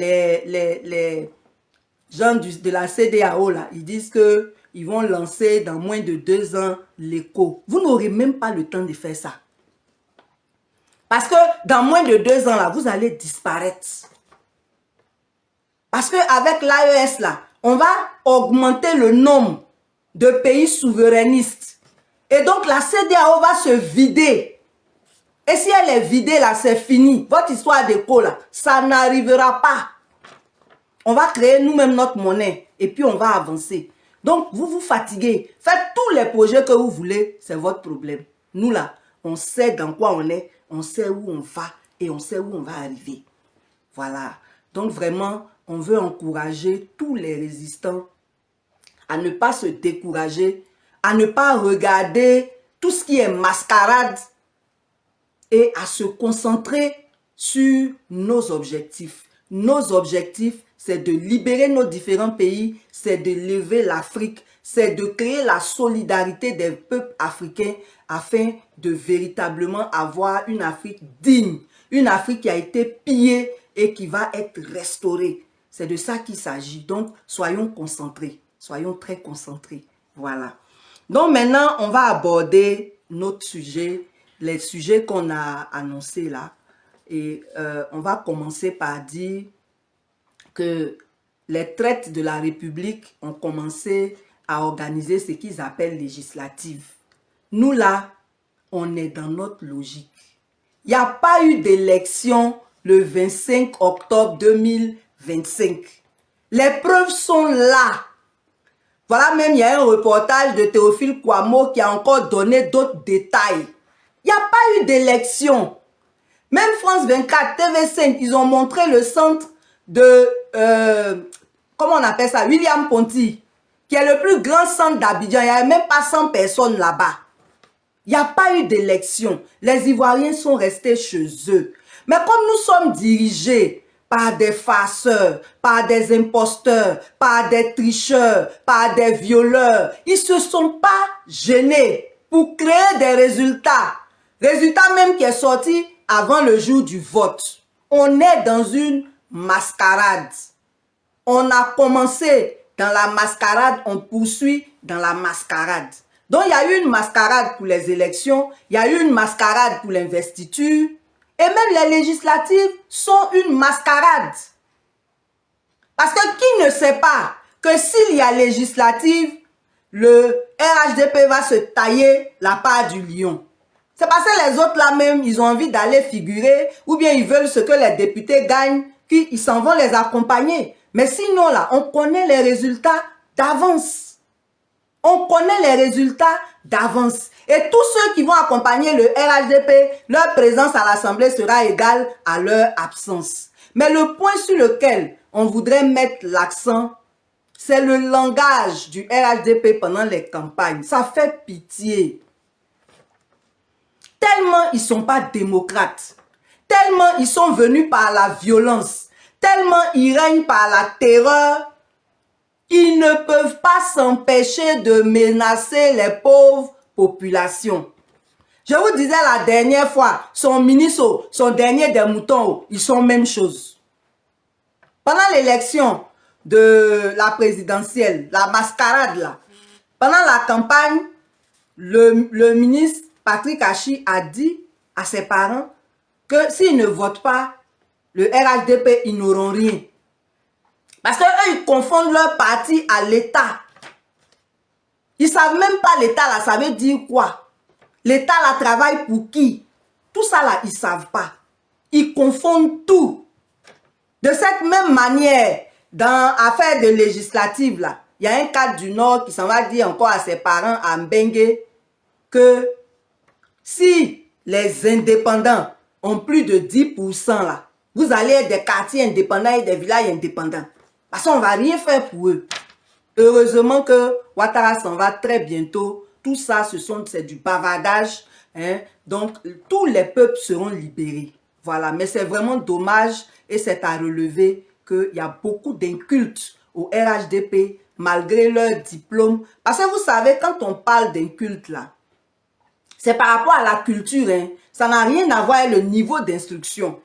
les gens de la CEDEAO, là, ils disent qu'ils vont lancer dans moins de 2 ans l'éco. Vous n'aurez même pas le temps de faire ça. Parce que dans moins de 2 ans, là, vous allez disparaître. Parce qu'avec l'AES, là, on va augmenter le nombre de pays souverainistes. Et donc, la CEDEAO va se vider. Et si elle est vidée, là, c'est fini. Votre histoire d'éco, là, ça n'arrivera pas. On va créer nous-mêmes notre monnaie. Et puis, on va avancer. Donc, vous vous fatiguez. Faites tous les projets que vous voulez. C'est votre problème. Nous, là, on sait dans quoi on est. On sait où on va. Et on sait où on va arriver. Voilà. Donc, vraiment, on veut encourager tous les résistants à ne pas se décourager, à ne pas regarder tout ce qui est mascarade et à se concentrer sur nos objectifs. Nos objectifs, c'est de libérer nos différents pays, c'est de lever l'Afrique, c'est de créer la solidarité des peuples africains afin de véritablement avoir une Afrique digne, une Afrique qui a été pillée et qui va être restaurée. C'est de ça qu'il s'agit. Donc, soyons concentrés. Soyons très concentrés. Voilà. Donc, maintenant, on va aborder notre sujet, les sujets qu'on a annoncés là. Et on va commencer par dire que les traites de la République ont commencé à organiser ce qu'ils appellent législative. Nous, là, on est dans notre logique. Il n'y a pas eu d'élection le 25 octobre 2025. Les preuves sont là. Voilà, même il y a un reportage de Théophile Kouamouo qui a encore donné d'autres détails. Il n'y a pas eu d'élection. Même France 24, TV5, ils ont montré le centre de, comment on appelle ça, William Ponty, qui est le plus grand centre d'Abidjan. Il n'y avait même pas 100 personnes là-bas. Il n'y a pas eu d'élection. Les Ivoiriens sont restés chez eux. Mais comme nous sommes dirigés par des farceurs, par des imposteurs, par des tricheurs, par des violeurs, ils ne se sont pas gênés pour créer des résultats. Résultat même qui est sorti avant le jour du vote. On est dans une mascarade. On a commencé dans la mascarade, on poursuit dans la mascarade. Donc, il y a eu une mascarade pour les élections, il y a eu une mascarade pour l'investiture, et même les législatives sont une mascarade. Parce que qui ne sait pas que s'il y a législative, le RHDP va se tailler la part du lion. C'est parce que les autres là même, ils ont envie d'aller figurer, ou bien ils veulent ce que les députés gagnent, qu'ils s'en vont les accompagner. Mais sinon là, on connaît les résultats d'avance. On connaît les résultats d'avance. Et tous ceux qui vont accompagner le RHDP, leur présence à l'Assemblée sera égale à leur absence. Mais le point sur lequel on voudrait mettre l'accent, c'est le langage du RHDP pendant les campagnes. Ça fait pitié. Tellement ils ne sont pas démocrates. Tellement ils sont venus par la violence. Tellement ils règnent par la terreur. Ils ne peuvent pas s'empêcher de menacer les pauvres populations. Je vous disais la dernière fois, son ministre, son dernier des moutons, ils sont même chose. Pendant l'élection de la présidentielle, la mascarade là, pendant la campagne, le ministre Patrick Achi a dit à ses parents que s'ils ne votent pas le RHDP, ils n'auront rien. Parce qu'eux, ils confondent leur parti à l'État. Ils ne savent même pas l'État, là, ça veut dire quoi? L'État, là, travaille pour qui? Tout ça, là, ils ne savent pas. Ils confondent tout. De cette même manière, dans l'affaire de législative, là, il y a un cadre du Nord qui s'en va dire encore à ses parents, à Mbengue, que si les indépendants ont plus de 10%, là, vous allez être des quartiers indépendants et des villages indépendants. Parce qu'on ne va rien faire pour eux. Heureusement que Ouattara s'en va très bientôt. Tout ça, c'est du bavardage. Hein? Donc, tous les peuples seront libérés. Voilà, mais c'est vraiment dommage et c'est à relever qu'il y a beaucoup d'incultes au RHDP malgré leur diplôme. Parce que vous savez, quand on parle d'inculte là, c'est par rapport à la culture. Hein? Ça n'a rien à voir avec le niveau d'instruction.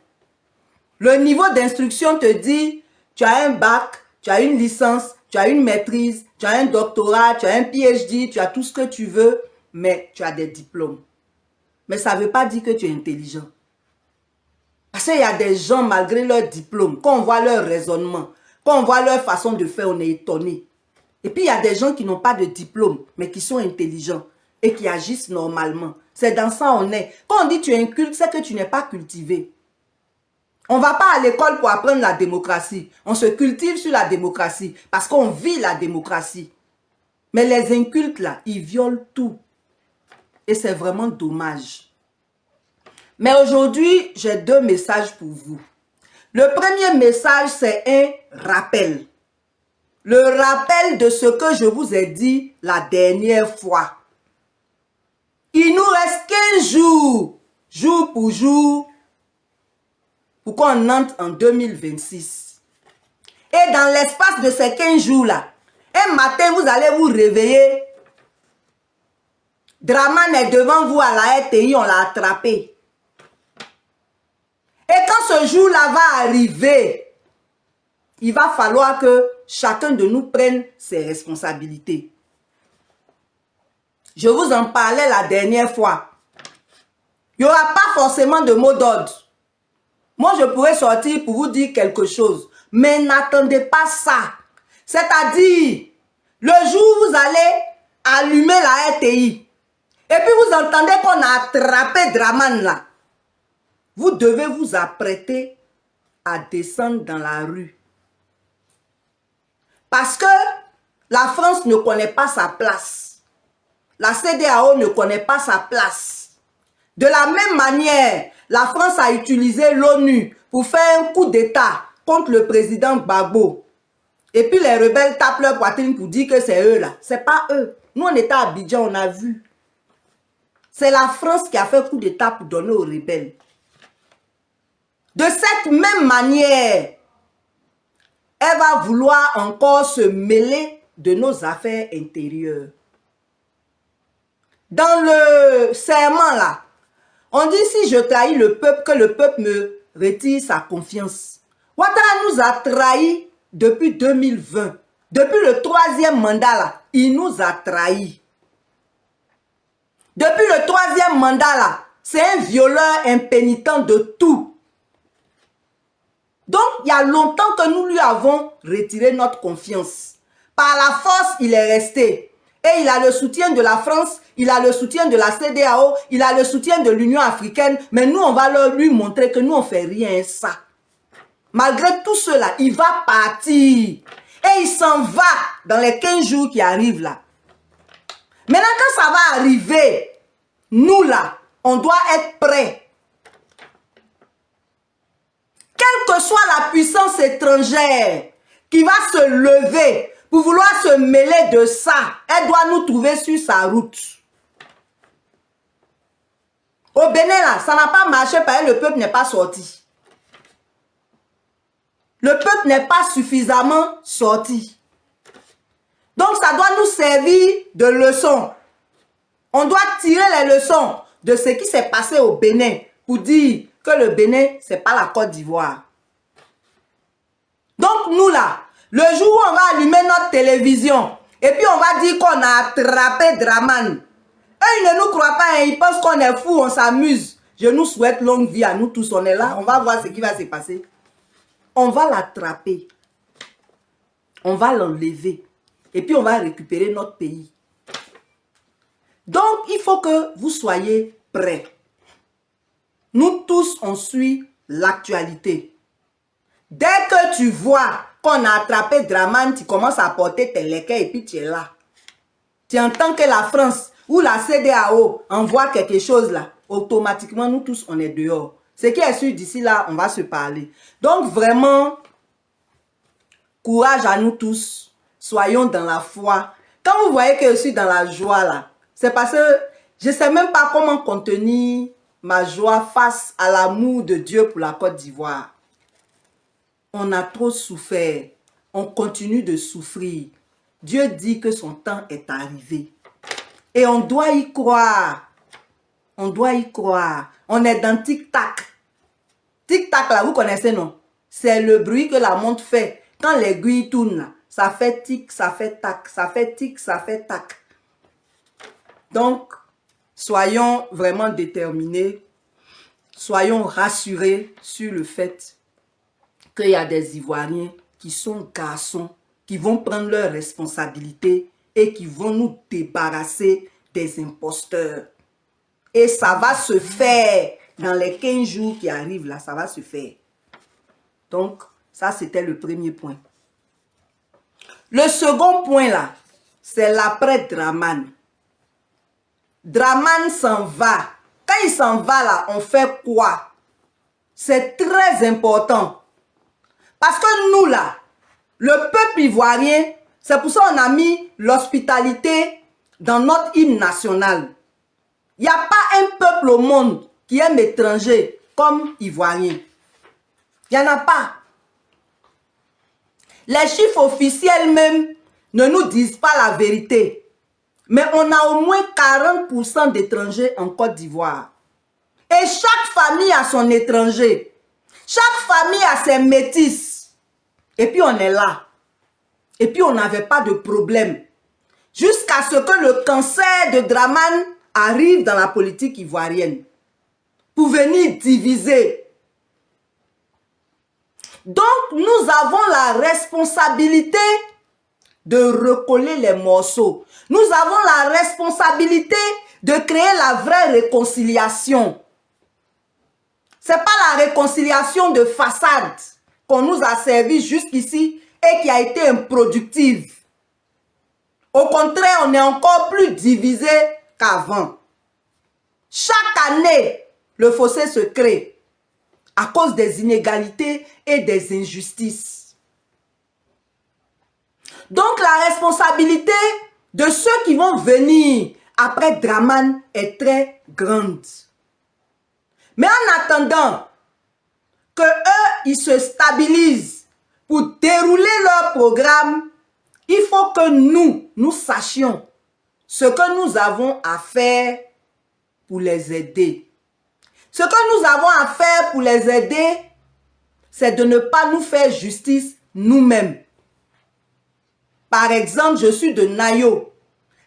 Le niveau d'instruction te dit tu as un bac, tu as une licence, tu as une maîtrise, tu as un doctorat, tu as un PhD, tu as tout ce que tu veux, mais tu as des diplômes. Mais ça ne veut pas dire que tu es intelligent. Parce qu'il y a des gens, malgré leur diplôme, quand on voit leur raisonnement, quand on voit leur façon de faire, on est étonné. Et puis, il y a des gens qui n'ont pas de diplôme, mais qui sont intelligents et qui agissent normalement. C'est dans ça on est. Quand on dit tu es inculte, c'est que tu n'es pas cultivé. On ne va pas à l'école pour apprendre la démocratie. On se cultive sur la démocratie parce qu'on vit la démocratie. Mais les incultes, là, ils violent tout. Et c'est vraiment dommage. Mais aujourd'hui, j'ai 2 messages pour vous. Le premier message, c'est un rappel. Le rappel de ce que je vous ai dit la dernière fois. Il nous reste 15 jours, jour pour jour, pour qu'on entre en 2026. Et dans l'espace de ces 15 jours-là, un matin, vous allez vous réveiller. Draman est devant vous à la RTI, on l'a attrapé. Et quand ce jour-là va arriver, il va falloir que chacun de nous prenne ses responsabilités. Je vous en parlais la dernière fois. Il n'y aura pas forcément de mot d'ordre. Moi, je pourrais sortir pour vous dire quelque chose. Mais n'attendez pas ça. C'est-à-dire, le jour où vous allez allumer la RTI, et puis vous entendez qu'on a attrapé Draman là, vous devez vous apprêter à descendre dans la rue. Parce que la France ne connaît pas sa place. La CEDEAO ne connaît pas sa place. De la même manière, la France a utilisé l'ONU pour faire un coup d'État contre le président Gbagbo. Et puis les rebelles tapent leur poitrine pour dire que c'est eux là. C'est pas eux. Nous on était à Abidjan, on a vu. C'est la France qui a fait coup d'État pour donner aux rebelles. De cette même manière, elle va vouloir encore se mêler de nos affaires intérieures. Dans le serment là, on dit si je trahis le peuple, que le peuple me retire sa confiance. Ouattara nous a trahis depuis 2020. Depuis le 3e mandat là, il nous a trahis. Depuis le 3e mandat là, c'est un violeur impénitent de tout. Donc, il y a longtemps que nous lui avons retiré notre confiance. Par la force, il est resté. Et il a le soutien de la France, il a le soutien de la CEDEAO, il a le soutien de l'Union africaine. Mais nous, on va lui montrer que nous, on ne fait rien ça. Malgré tout cela, il va partir. Et il s'en va dans les 15 jours qui arrivent là. Maintenant, quand ça va arriver, nous là, on doit être prêts. Quelle que soit la puissance étrangère qui va se lever pour vouloir se mêler de ça, elle doit nous trouver sur sa route. Au Bénin, là, ça n'a pas marché parce que le peuple n'est pas sorti. Le peuple n'est pas suffisamment sorti. Donc, ça doit nous servir de leçon. On doit tirer les leçons de ce qui s'est passé au Bénin pour dire que le Bénin, ce n'est pas la Côte d'Ivoire. Donc, nous là, le jour où on va allumer notre télévision et puis on va dire qu'on a attrapé Draman, eux, ils ne nous croient pas, hein, ils pensent qu'on est fous, on s'amuse. Je nous souhaite longue vie à nous tous, on est là, on va voir ce qui va se passer. On va l'attraper, on va l'enlever et puis on va récupérer notre pays. Donc, il faut que vous soyez prêts. Nous tous, on suit l'actualité. Dès que tu vois qu'on a attrapé Draman, tu commences à porter tes léquets et puis tu es là. Tu entends que la France ou la CEDEAO envoie quelque chose là, automatiquement, nous tous, on est dehors. Ce qui est sûr, d'ici là, on va se parler. Donc, vraiment, courage à nous tous. Soyons dans la foi. Quand vous voyez que je suis dans la joie là, c'est parce que je ne sais même pas comment contenir ma joie face à l'amour de Dieu pour la Côte d'Ivoire. On a trop souffert. On continue de souffrir. Dieu dit que son temps est arrivé. Et on doit y croire. On doit y croire. On est dans tic-tac. Tic-tac là, vous connaissez non? C'est le bruit que la montre fait Quand l'aiguille tourne, là, ça fait tic, ça fait tac, ça fait tic, ça fait tac. Donc, soyons vraiment déterminés, soyons rassurés sur le fait qu'il y a des Ivoiriens qui sont garçons, qui vont prendre leurs responsabilités et qui vont nous débarrasser des imposteurs. Et ça va se faire dans les 15 jours qui arrivent là, ça va se faire. Donc, ça c'était le premier point. Le second point là, c'est l'après Dramane. Dramane s'en va. Quand il s'en va là, on fait quoi? C'est très important. Parce que nous là, le peuple ivoirien, c'est pour ça qu'on a mis l'hospitalité dans notre hymne national. Il n'y a pas un peuple au monde qui aime étranger comme ivoirien. Il n'y en a pas. Les chiffres officiels même ne nous disent pas la vérité. Mais on a au moins 40% d'étrangers en Côte d'Ivoire. Et chaque famille a son étranger. Chaque famille a ses métis. Et puis on est là. Et puis on n'avait pas de problème. Jusqu'à ce que le cancer de Dramane arrive dans la politique ivoirienne. Pour venir diviser. Donc nous avons la responsabilité de recoller les morceaux. Nous avons la responsabilité de créer la vraie réconciliation. Ce n'est pas la réconciliation de façade qu'on nous a servi jusqu'ici et qui a été improductive. Au contraire, on est encore plus divisé qu'avant. Chaque année, le fossé se crée à cause des inégalités et des injustices. Donc la responsabilité de ceux qui vont venir après Dramane est très grande. Mais en attendant que eux, ils se stabilisent pour dérouler leur programme, il faut que nous sachions ce que nous avons à faire pour les aider. Ce que nous avons à faire pour les aider, c'est de ne pas nous faire justice nous-mêmes. Par exemple, je suis de Nayo.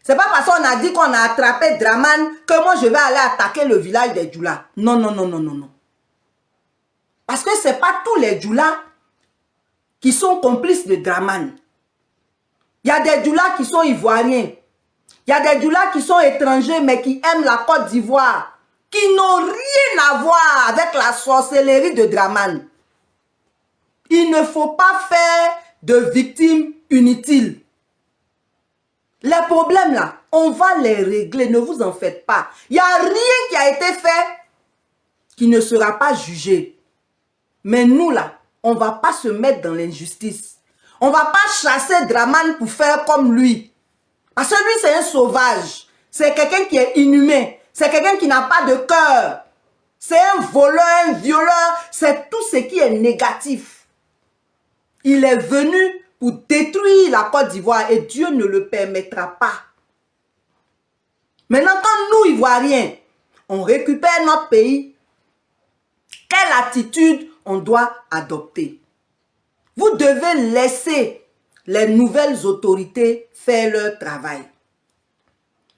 C'est pas parce qu'on a dit qu'on a attrapé Dramane que moi je vais aller attaquer le village des Djoula. Non, non, non, non, non, non. Parce que ce n'est pas tous les Djoula qui sont complices de Dramane. Il y a des Djoula qui sont ivoiriens. Il y a des Djoula qui sont étrangers mais qui aiment la Côte d'Ivoire. Qui n'ont rien à voir avec la sorcellerie de Dramane. Il ne faut pas faire de victimes inutiles. Les problèmes là, on va les régler, ne vous en faites pas. Il n'y a rien qui a été fait qui ne sera pas jugé. Mais nous là, on ne va pas se mettre dans l'injustice. On ne va pas chasser Dramane pour faire comme lui. Parce que lui c'est un sauvage. C'est quelqu'un qui est inhumain. C'est quelqu'un qui n'a pas de cœur. C'est un voleur, un violeur. C'est tout ce qui est négatif. Il est venu pour détruire la Côte d'Ivoire et Dieu ne le permettra pas. Maintenant, quand nous, Ivoiriens, on récupère notre pays, quelle attitude on doit adopter? Vous devez laisser les nouvelles autorités faire leur travail.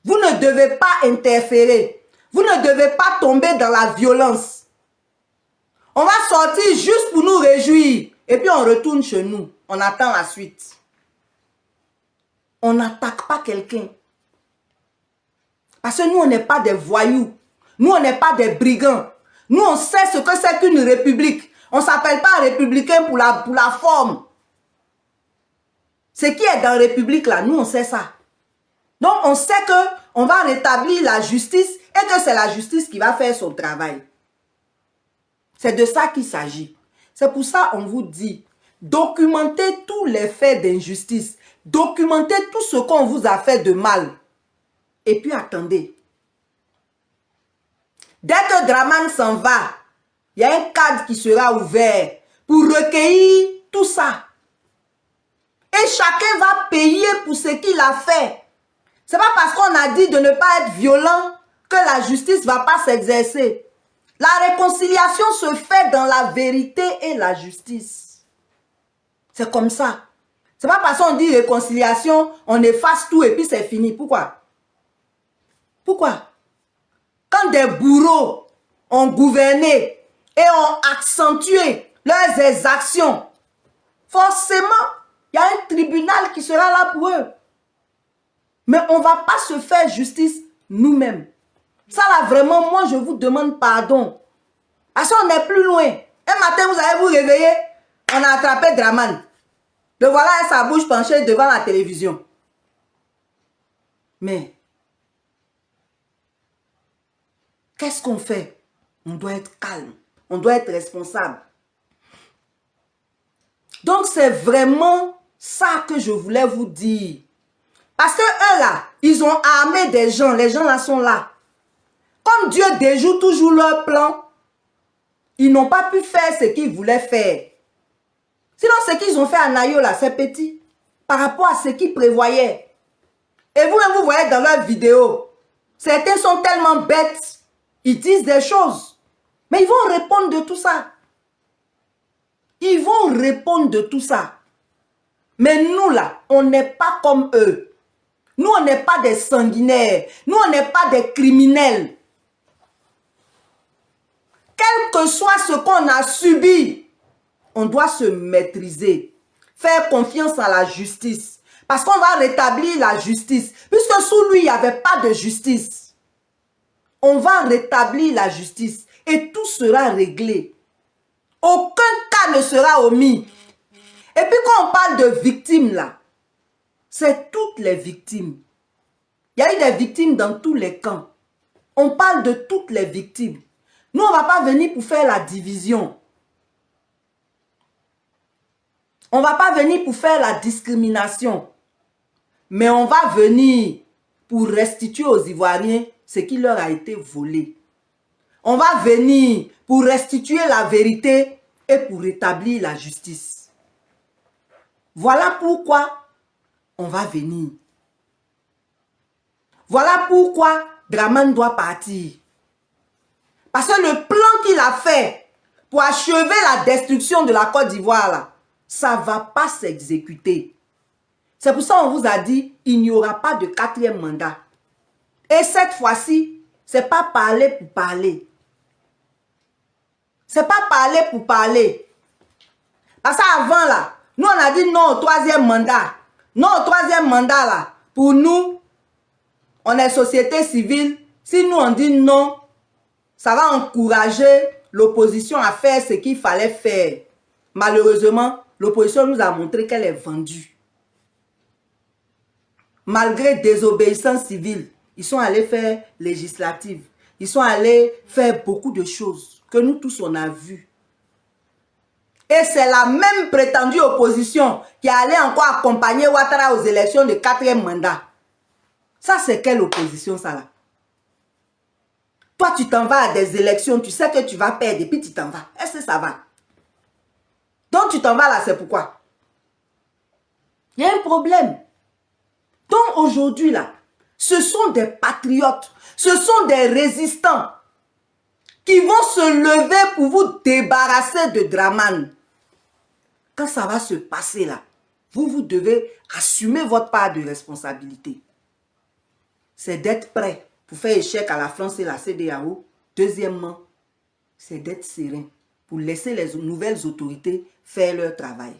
Vous ne devez pas interférer. Vous ne devez pas tomber dans la violence. On va sortir juste pour nous réjouir. Et puis on retourne chez nous. On attend la suite. On n'attaque pas quelqu'un. Parce que nous, on n'est pas des voyous. Nous, on n'est pas des brigands. Nous, on sait ce que c'est qu'une république. On ne s'appelle pas républicain pour la forme. Ce qui est dans la république, là, nous, on sait ça. Donc, on sait qu'on va rétablir la justice et que c'est la justice qui va faire son travail. C'est de ça qu'il s'agit. C'est pour ça qu'on vous dit, documentez tous les faits d'injustice. Documentez tout ce qu'on vous a fait de mal. Et puis attendez. Dès que Dramane s'en va, il y a un cadre qui sera ouvert pour recueillir tout ça. Et chacun va payer pour ce qu'il a fait. Ce n'est pas parce qu'on a dit de ne pas être violent que la justice ne va pas s'exercer. La réconciliation se fait dans la vérité et la justice. C'est comme ça. C'est pas parce qu'on dit réconciliation, on efface tout et puis c'est fini. Pourquoi? Pourquoi? Quand des bourreaux ont gouverné et ont accentué leurs exactions, forcément, il y a un tribunal qui sera là pour eux. Mais on ne va pas se faire justice nous-mêmes. Ça là, vraiment, moi, je vous demande pardon. Parce qu'on n'est plus loin. Un matin, vous allez vous réveiller, on a attrapé Draman. Le voilà avec sa bouche penchée devant la télévision. Mais, qu'est-ce qu'on fait? On doit être calme. On doit être responsable. Donc, c'est vraiment ça que je voulais vous dire. Parce que eux là, ils ont armé des gens. Les gens là sont là. Comme Dieu déjoue toujours leur plan, ils n'ont pas pu faire ce qu'ils voulaient faire. Sinon, ce qu'ils ont fait à Nayo là, c'est petit. Par rapport à ce qu'ils prévoyaient. Et vous-même, vous voyez dans leurs vidéos, certains sont tellement bêtes, ils disent des choses. Mais ils vont répondre de tout ça. Ils vont répondre de tout ça. Mais nous là, on n'est pas comme eux. Nous, on n'est pas des sanguinaires. Nous, on n'est pas des criminels. Quel que soit ce qu'on a subi, on doit se maîtriser. Faire confiance à la justice. Parce qu'on va rétablir la justice. Puisque sous lui, il n'y avait pas de justice. On va rétablir la justice. Et tout sera réglé. Aucun cas ne sera omis. Et puis quand on parle de victimes là, c'est toutes les victimes. Il y a eu des victimes dans tous les camps. On parle de toutes les victimes. Nous, on ne va pas venir pour faire la division. On ne va pas venir pour faire la discrimination. Mais on va venir pour restituer aux Ivoiriens ce qui leur a été volé. On va venir pour restituer la vérité et pour rétablir la justice. Voilà pourquoi on va venir. Voilà pourquoi Draman doit partir. Parce que le plan qu'il a fait pour achever la destruction de la Côte d'Ivoire, là, ça ne va pas s'exécuter. C'est pour ça qu'on vous a dit, il n'y aura pas de 4e mandat. Et cette fois-ci, ce n'est pas parler pour parler. Ce n'est pas parler pour parler. Parce qu'avant, là, nous, on a dit non au 3e mandat. Non au 3e mandat, là. Pour nous, on est société civile. Si nous, on dit non, ça va encourager l'opposition à faire ce qu'il fallait faire. Malheureusement, l'opposition nous a montré qu'elle est vendue. Malgré désobéissance civile, ils sont allés faire législative. Ils sont allés faire beaucoup de choses que nous tous on a vues. Et c'est la même prétendue opposition qui allait encore accompagner Ouattara aux élections de 4e mandat. Ça, c'est quelle opposition, ça là? Toi, tu t'en vas à des élections, tu sais que tu vas perdre et puis tu t'en vas. Est-ce que ça va? Donc, tu t'en vas là, c'est pourquoi? Il y a un problème. Donc, aujourd'hui, là, ce sont des patriotes, ce sont des résistants qui vont se lever pour vous débarrasser de Draman. Quand ça va se passer là, vous devez assumer votre part de responsabilité. C'est d'être prêt pour faire échec à la France et la CEDEAO. Deuxièmement, c'est d'être serein pour laisser les nouvelles autorités faire leur travail.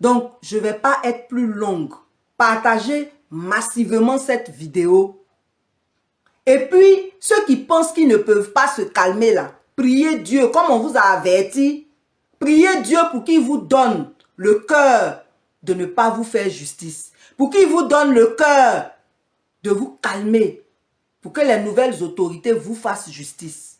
Donc, je ne vais pas être plus longue. Partagez massivement cette vidéo. Et puis, ceux qui pensent qu'ils ne peuvent pas se calmer là, priez Dieu, comme on vous a averti, priez Dieu pour qu'il vous donne le cœur de ne pas vous faire justice. Pour qu'il vous donne le cœur de vous calmer. Pour que les nouvelles autorités vous fassent justice.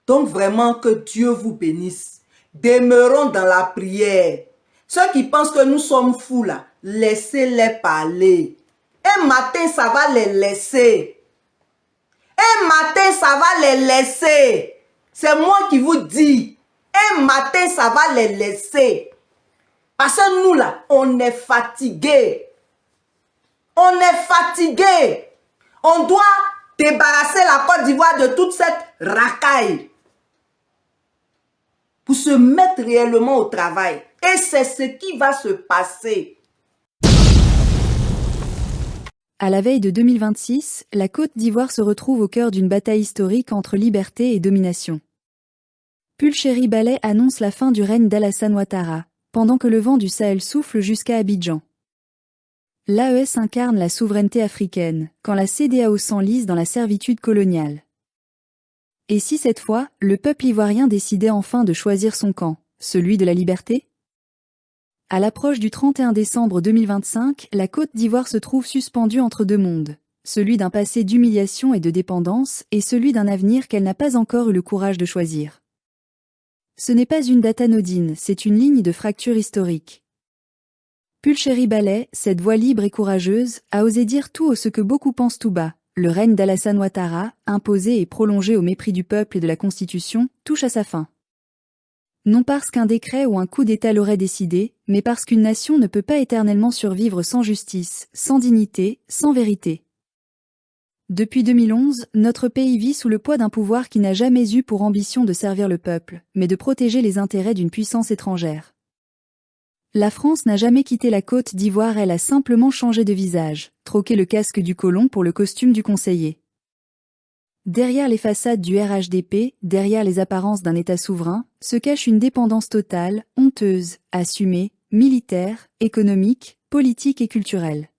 Donc vraiment que Dieu vous bénisse. Demeurons dans la prière. Ceux qui pensent que nous sommes fous là, laissez-les parler. Un matin, ça va les laisser. Un matin, ça va les laisser. C'est moi qui vous dis. Un matin, ça va les laisser. Parce que nous là, on est fatigués. On est fatigués. On doit débarrasser la Côte d'Ivoire de toute cette racaille. Pour se mettre réellement au travail. Et c'est ce qui va se passer. À la veille de 2026, la Côte d'Ivoire se retrouve au cœur d'une bataille historique entre liberté et domination. Pulchéry Ballet annonce la fin du règne d'Alassane Ouattara, pendant que le vent du Sahel souffle jusqu'à Abidjan. L'AES incarne la souveraineté africaine, quand la CEDEAO s'enlise dans la servitude coloniale. Et si cette fois, le peuple ivoirien décidait enfin de choisir son camp, celui de la liberté ? À l'approche du 31 décembre 2025, la Côte d'Ivoire se trouve suspendue entre deux mondes, celui d'un passé d'humiliation et de dépendance et celui d'un avenir qu'elle n'a pas encore eu le courage de choisir. Ce n'est pas une date anodine, c'est une ligne de fracture historique. Pulchéry Ballet, cette voix libre et courageuse, a osé dire tout haut ce que beaucoup pensent tout bas. Le règne d'Alassane Ouattara, imposé et prolongé au mépris du peuple et de la Constitution, touche à sa fin. Non parce qu'un décret ou un coup d'État l'aurait décidé, mais parce qu'une nation ne peut pas éternellement survivre sans justice, sans dignité, sans vérité. Depuis 2011, notre pays vit sous le poids d'un pouvoir qui n'a jamais eu pour ambition de servir le peuple, mais de protéger les intérêts d'une puissance étrangère. La France n'a jamais quitté la Côte d'Ivoire, elle a simplement changé de visage, troqué le casque du colon pour le costume du conseiller. Derrière les façades du RHDP, derrière les apparences d'un État souverain, se cache une dépendance totale, honteuse, assumée, militaire, économique, politique et culturelle.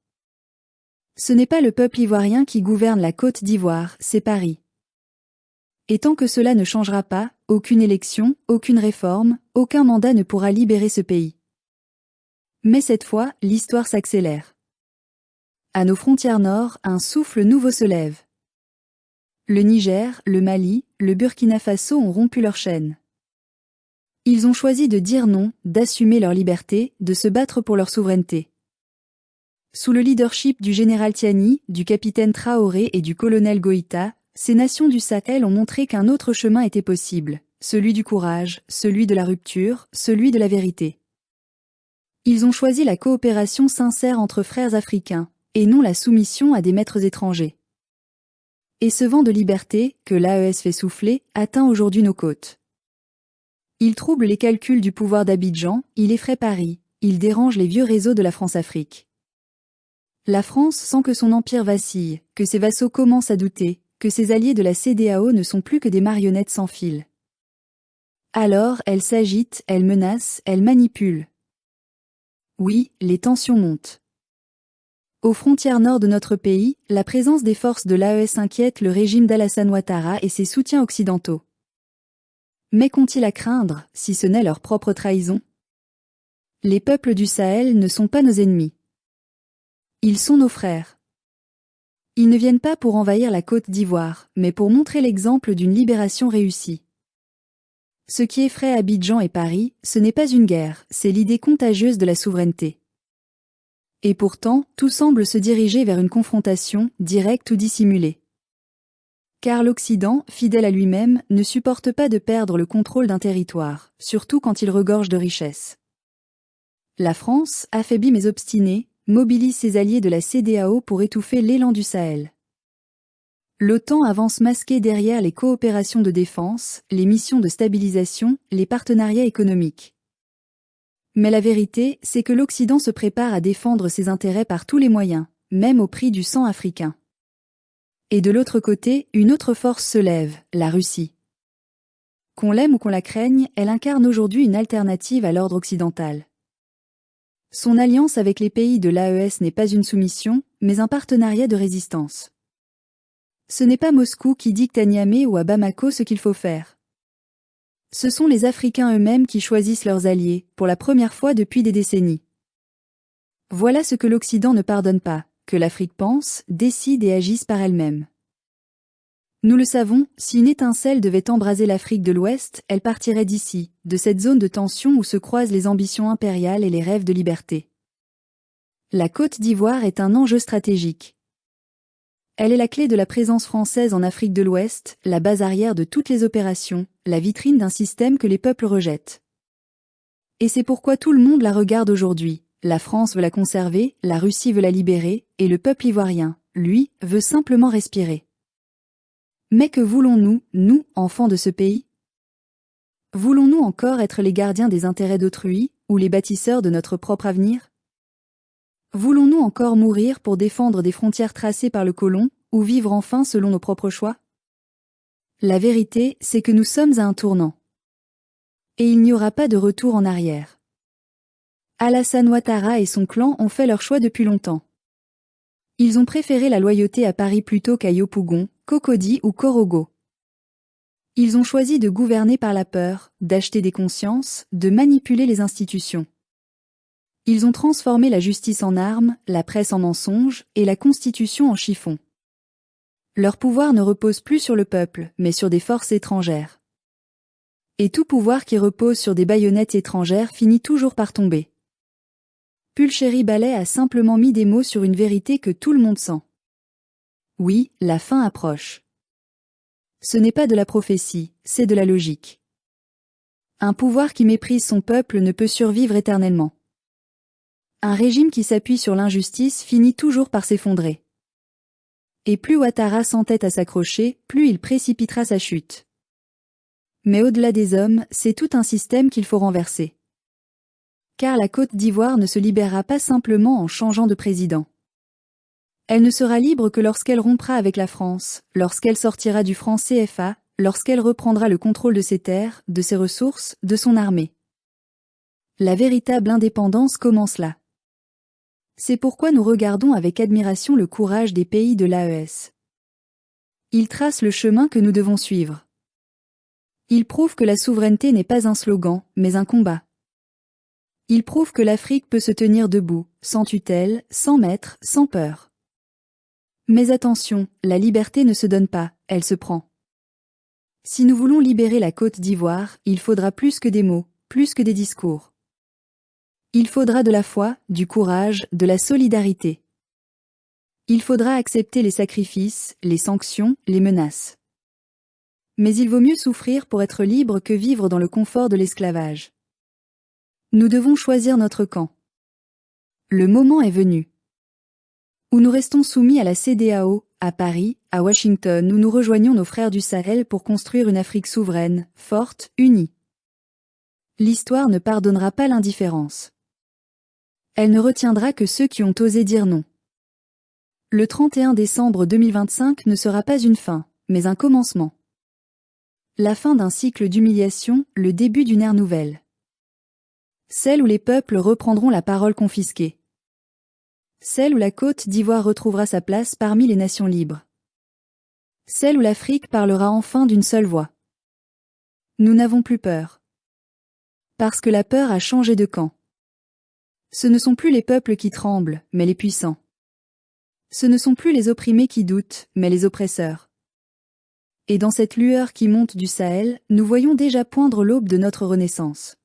Ce n'est pas le peuple ivoirien qui gouverne la Côte d'Ivoire, c'est Paris. Et tant que cela ne changera pas, aucune élection, aucune réforme, aucun mandat ne pourra libérer ce pays. Mais cette fois, l'histoire s'accélère. À nos frontières nord, un souffle nouveau se lève. Le Niger, le Mali, le Burkina Faso ont rompu leurs chaînes. Ils ont choisi de dire non, d'assumer leur liberté, de se battre pour leur souveraineté. Sous le leadership du général Tiani, du capitaine Traoré et du colonel Goïta, ces nations du Sahel ont montré qu'un autre chemin était possible, celui du courage, celui de la rupture, celui de la vérité. Ils ont choisi la coopération sincère entre frères africains, et non la soumission à des maîtres étrangers. Et ce vent de liberté, que l'AES fait souffler, atteint aujourd'hui nos côtes. Il trouble les calculs du pouvoir d'Abidjan, il effraie Paris, il dérange les vieux réseaux de la France-Afrique. La France sent que son empire vacille, que ses vassaux commencent à douter, que ses alliés de la CEDEAO ne sont plus que des marionnettes sans fil. Alors, elle s'agite, elle menace, elle manipule. Oui, les tensions montent. Aux frontières nord de notre pays, la présence des forces de l'AES inquiète le régime d'Alassane Ouattara et ses soutiens occidentaux. Mais qu'ont-ils à craindre, si ce n'est leur propre trahison ? Les peuples du Sahel ne sont pas nos ennemis. Ils sont nos frères. Ils ne viennent pas pour envahir la Côte d'Ivoire, mais pour montrer l'exemple d'une libération réussie. Ce qui effraie Abidjan et Paris, ce n'est pas une guerre, c'est l'idée contagieuse de la souveraineté. Et pourtant, tout semble se diriger vers une confrontation, directe ou dissimulée. Car l'Occident, fidèle à lui-même, ne supporte pas de perdre le contrôle d'un territoire, surtout quand il regorge de richesses. La France, affaiblie mais obstinée, mobilise ses alliés de la CEDEAO pour étouffer l'élan du Sahel. L'OTAN avance masquée derrière les coopérations de défense, les missions de stabilisation, les partenariats économiques. Mais la vérité, c'est que l'Occident se prépare à défendre ses intérêts par tous les moyens, même au prix du sang africain. Et de l'autre côté, une autre force se lève, la Russie. Qu'on l'aime ou qu'on la craigne, elle incarne aujourd'hui une alternative à l'ordre occidental. Son alliance avec les pays de l'AES n'est pas une soumission, mais un partenariat de résistance. Ce n'est pas Moscou qui dicte à Niamey ou à Bamako ce qu'il faut faire. Ce sont les Africains eux-mêmes qui choisissent leurs alliés, pour la première fois depuis des décennies. Voilà ce que l'Occident ne pardonne pas, que l'Afrique pense, décide et agisse par elle-même. Nous le savons, si une étincelle devait embraser l'Afrique de l'Ouest, elle partirait d'ici, de cette zone de tension où se croisent les ambitions impériales et les rêves de liberté. La Côte d'Ivoire est un enjeu stratégique. Elle est la clé de la présence française en Afrique de l'Ouest, la base arrière de toutes les opérations, la vitrine d'un système que les peuples rejettent. Et c'est pourquoi tout le monde la regarde aujourd'hui. La France veut la conserver, la Russie veut la libérer, et le peuple ivoirien, lui, veut simplement respirer. Mais que voulons-nous, nous, enfants de ce pays ? Voulons-nous encore être les gardiens des intérêts d'autrui, ou les bâtisseurs de notre propre avenir? Voulons-nous encore mourir pour défendre des frontières tracées par le colon, ou vivre enfin selon nos propres choix? La vérité, c'est que nous sommes à un tournant. Et il n'y aura pas de retour en arrière. Alassane Ouattara et son clan ont fait leur choix depuis longtemps. Ils ont préféré la loyauté à Paris plutôt qu'à Yopougon, Cocody ou Korogo. Ils ont choisi de gouverner par la peur, d'acheter des consciences, de manipuler les institutions. Ils ont transformé la justice en arme, la presse en mensonge et la constitution en chiffon. Leur pouvoir ne repose plus sur le peuple, mais sur des forces étrangères. Et tout pouvoir qui repose sur des baïonnettes étrangères finit toujours par tomber. Pulchéry Ballet a simplement mis des mots sur une vérité que tout le monde sent. Oui, la fin approche. Ce n'est pas de la prophétie, c'est de la logique. Un pouvoir qui méprise son peuple ne peut survivre éternellement. Un régime qui s'appuie sur l'injustice finit toujours par s'effondrer. Et plus Ouattara s'entête à s'accrocher, plus il précipitera sa chute. Mais au-delà des hommes, c'est tout un système qu'il faut renverser. Car la Côte d'Ivoire ne se libérera pas simplement en changeant de président. Elle ne sera libre que lorsqu'elle rompra avec la France, lorsqu'elle sortira du franc CFA, lorsqu'elle reprendra le contrôle de ses terres, de ses ressources, de son armée. La véritable indépendance commence là. C'est pourquoi nous regardons avec admiration le courage des pays de l'AES. Ils tracent le chemin que nous devons suivre. Ils prouvent que la souveraineté n'est pas un slogan, mais un combat. Ils prouvent que l'Afrique peut se tenir debout, sans tutelle, sans maître, sans peur. Mais attention, la liberté ne se donne pas, elle se prend. Si nous voulons libérer la Côte d'Ivoire, il faudra plus que des mots, plus que des discours. Il faudra de la foi, du courage, de la solidarité. Il faudra accepter les sacrifices, les sanctions, les menaces. Mais il vaut mieux souffrir pour être libre que vivre dans le confort de l'esclavage. Nous devons choisir notre camp. Le moment est venu. Ou nous restons soumis à la CEDEAO, à Paris, à Washington, où nous rejoignons nos frères du Sahel pour construire une Afrique souveraine, forte, unie. L'histoire ne pardonnera pas l'indifférence. Elle ne retiendra que ceux qui ont osé dire non. Le 31 décembre 2025 ne sera pas une fin, mais un commencement. La fin d'un cycle d'humiliation, le début d'une ère nouvelle. Celle où les peuples reprendront la parole confisquée. Celle où la Côte d'Ivoire retrouvera sa place parmi les nations libres. Celle où l'Afrique parlera enfin d'une seule voix. Nous n'avons plus peur. Parce que la peur a changé de camp. Ce ne sont plus les peuples qui tremblent, mais les puissants. Ce ne sont plus les opprimés qui doutent, mais les oppresseurs. Et dans cette lueur qui monte du Sahel, nous voyons déjà poindre l'aube de notre renaissance.